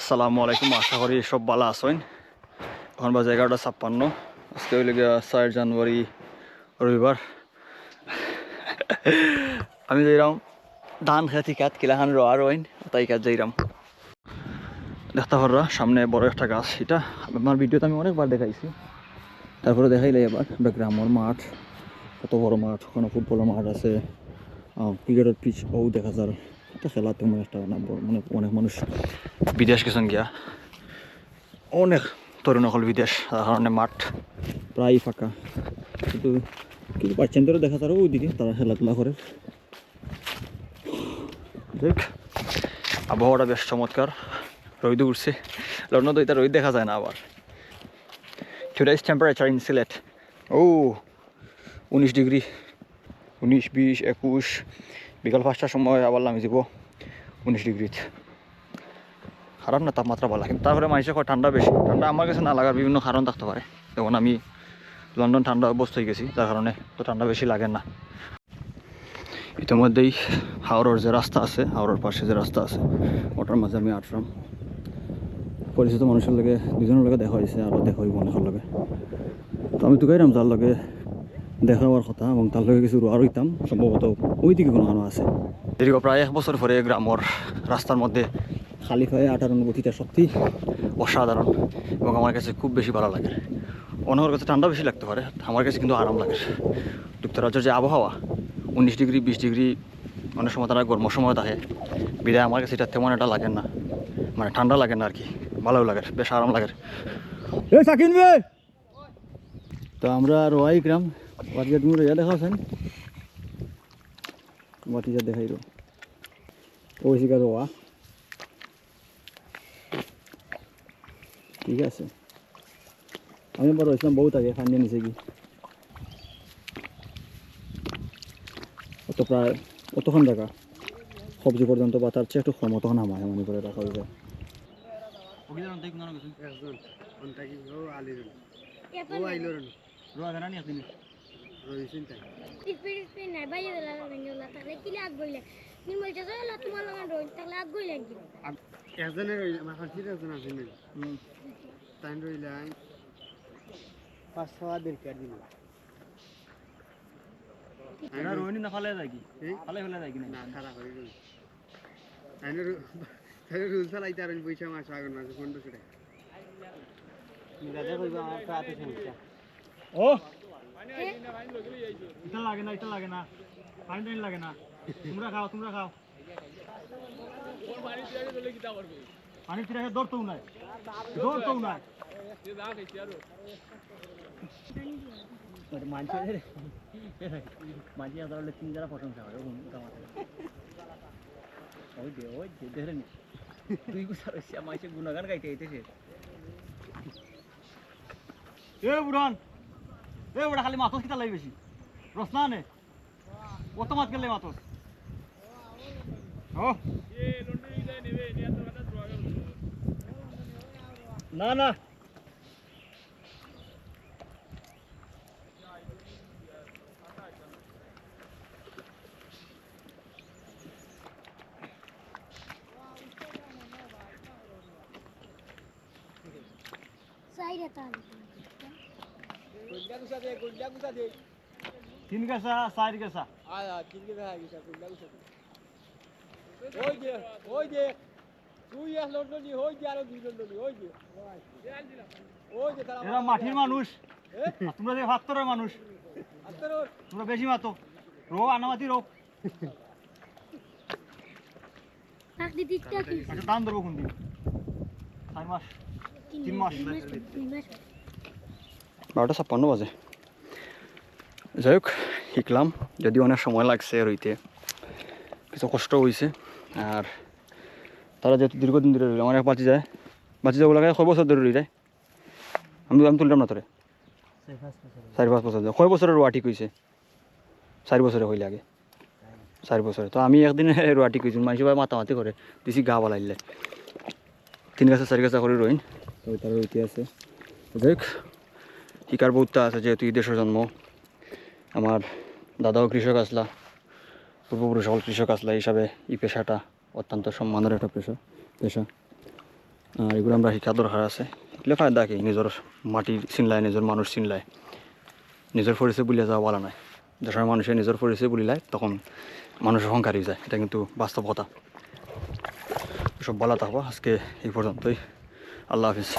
আসসালামু আলাইকুম, আশা করি সব ভালো আছেন। এখন বাজে 11:56। আজকে হইলে গিয়া 4 জানুয়ারি রবিবার। আমি যাইরাম ধান খেতে কাত কিলাখান রোয়া রইন তাই কাজ যাইরাম। দেখতে পাররা সামনে বড় একটা গাছ, এটা আমার ভিডিওতে আমি অনেকবার দেখাইছি, তারপরে দেখাইলে এবার গ্রামের মাঠ, কত বড় মাঠ, ওখানে ফুটবলের মাঠ আছে, ক্রিকেটের পিচ ও দেখা যায়। এটা খেলা তেমন একটা না, মানে অনেক মানুষ বিদেশ গেছেন গিয়া, অনেক তরুণ হল বিদেশ, তার কারণে মাঠ প্রায় ফাঁকা, কিন্তু কিছু বাচ্চাদেরও দেখা যায় ওইদিকে তারা খেলাধুলা করে। দেখ আবহাওয়াটা বেশ চমৎকার, রোদ উঠছে, লন্ডন তো এটা রোদ দেখা যায় না। আবার টুডেজ টেম্পারেচার ইন সিলেট, ও 19 ডিগ্রি, 19, 20, 21, বিকাল 5টার সময় আবার নামি যাব 19 ডিগ্রিতে। খারাপ না, তাপমাত্রা ভালো, কিন্তু তারপরে মানুষের কয় ঠান্ডা বেশি। ঠান্ডা আমার কাছে না লাগার বিভিন্ন কারণ থাকতে পারে, যেমন আমি লন্ডন ঠান্ডা অভ্যস্ত হয়ে গেছি, যার কারণে তো ঠান্ডা বেশি লাগে না। ইতিমধ্যেই হাওড়ার যে রাস্তা আছে, হাওড়ার পাশে যে রাস্তা আছে, ওটার মাঝে আমি আটলাম। পরিচিত মানুষের লগে, দুজনের লগে দেখা হয়েছে, আরও দেখা হইব অনেকের লগে। তো আমি তো গাইলাম যার লগে দেখা হওয়ার কথা, এবং তার লগে কিছু আর হইতাম, সম্ভবত ওই দিকে কোনো কারণ আছে। দীর্ঘ প্রায় 1 বছর পরে গ্রামের রাস্তার মধ্যে খালি পায়ে হাঁটার অনুভূতিটা সত্যি অসাধারণ, এবং আমার কাছে খুব বেশি ভালো লাগে। অনেকের কাছে ঠান্ডা বেশি লাগতে পারে, আমার কাছে কিন্তু আরাম লাগে। যুক্তরাজ্যের যে আবহাওয়া 19 ডিগ্রি 20 ডিগ্রি, অনেক সময় তারা গরমের সময় থাকে, বিদায় আমার কাছে এটা তেমন একটা লাগে না, মানে ঠান্ডা লাগে না আর কি, ভালো লাগে, বেশ আরাম লাগে। তো আমরা রোয়াই গ্রাম বাটিজা, তুমি রোয়া দেখাছেন, বাটিজা দেখাই রো ওই শিকার রোয়া, ঠিক আছে। আমি এবার রয়েছিলাম বহুত আগে, ফান্ডিয়ে নিচে কি অত প্রায় অতক্ষণ জায়গা সবজি পর্যন্ত, বা তার চেয়ে একটু কম, অতক্ষণ আমার মনে করে রাখা হয়ে যায়। রোহিণী না ফালে যায় কি, ফালে ফেলে যায় কি না খারাপ হয়ে গেল। রুল চালাইতে আর পয়সা মাস আগে না 1500 টাকা। ও এটা লাগে না, এটা লাগে না, পানি টাইম লাগে না, তোমরা খাও, তোমরা খাও। পানি ফিরে দৌড়তেও নাই, দৌড়তেও নাই। মাঝে আদালতে 3 যারা প্রশংসা করে ওই দে ওই দেখেন তুই গুছার মাইসে গুণগান গাইতে আইতেছে। এ বুড়ান, এ বুড়া খালি মাথস কিটা লাই বেশি রসনা নে, কত মাছ গেলে মাথস। ও না না তিন গেছা 4 গেছা তিন গেছা ওই যে ওই যে তুই এক লন্ডনি ওই যে আরো 2 লন্ডনি ওই যে ওই যে তারা এরা মাটির মানুষ, তোমরা যে ভাতরের মানুষ, তোমরা বেশি মাতো রো আনামাতি রো। আচ্ছা দাম ধরবো কোন দিন? 4 মাস 3 মাস 12:56 বাজে। যাই হোক শিখলাম, যদি অনেক সময় লাগছে রইতে, কিছু কষ্ট হয়েছে। আর তারা যেহেতু দীর্ঘদিন ধরে রইল, আমার এক বাঁচি যাবো লাগে 6 বছর ধরে রই যায়। আমি তুললাম না তোরে 4-5 বছর, 6 বছরের রোয়া ঠিক হয়েছে, 4 বছরে হইলে আগে 4 বছরে। তো আমি একদিন রোয়া ঠিক হয়েছি, মানুষ মাতামাতি করে দিছি গা বালাইলে 3 গাছা 4 গাছা করে রইন, তো তারা রইতে আছে। যাই হোক শিকার বহুতটা আছে, যেহেতু এই দেশের জন্ম, আমার দাদাও কৃষক আসলা, পূর্বপুরুষ সকল কৃষক আসলা, হিসাবে এই পেশাটা অত্যন্ত সম্মানের একটা পেশা। আর এগুলো আমরা শিক্ষা দরকার আছে, এগুলো ফায়দা কি নিজের মাটি চিনলায়, নিজের মানুষ চিনলায়, নিজের পরিচয় বলিয়া যাওয়া বলা নাই। যখন মানুষের নিজের পরিচয় বলিলায় তখন মানুষের অহংকার হয়ে যায়, এটা কিন্তু বাস্তব কথা। সব বলা থাকবো আজকে এই পর্যন্তই। আল্লাহ হাফিজ।